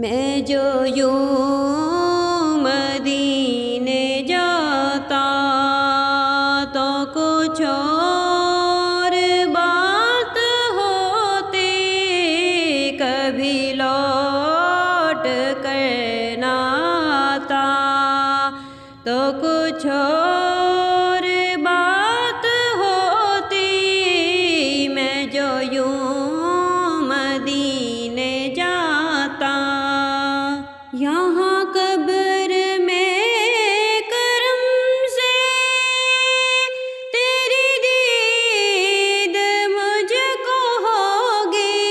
میں جو یوں مدینے جاتا تو کچھ اور بات ہوتی، کبھی لوٹ کر نہ آتا تو کچھ اور بات ہوتی۔ میں جو یوں مدینے جاتا، یہاں قبر میں کرم سے تیری دید مجھ کو ہوگی،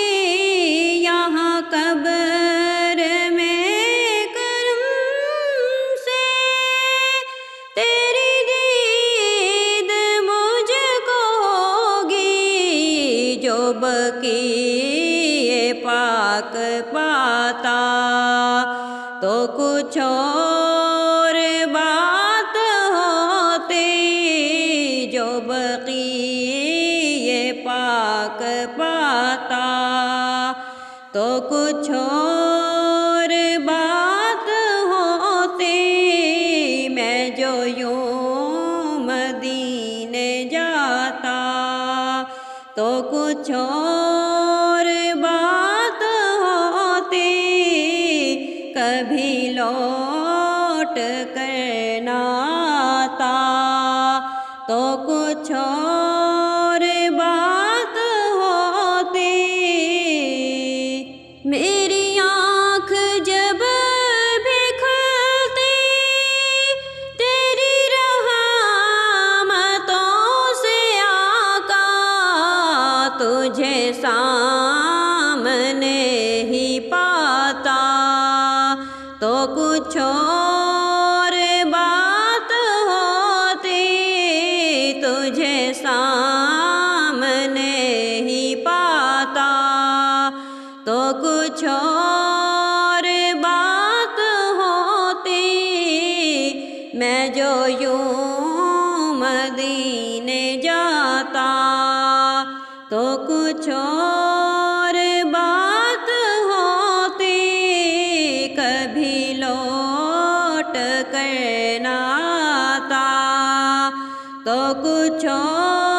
یہاں قبر میں کرم سے تیری دید مجھ کو ہوگی، جو بقیع پاک پاتا تو کچھ اور بات ہوتی، جو بقیع پاک پاتا تو کچھ اور بات ہوتی۔ میں جو یوں مدینے جاتا تو کچھ اور بات ہوتی، کبھی لوٹ کر نہ آتا تو کچھ اور بات ہوتی۔ میری آنکھ جب بھی کھلتی تیری رحمتوں سے آقا، تجھے سامنے ہی پاتا تو کچھ اور بات ہوتی، تجھے سامنے ہی پاتا تو کچھ اور بات ہوتی۔ میں جو یوں مدینے جاتا تو کچھ اور بات ہوتی، کبھی لوٹ کر نہ آتا تو کچھ اور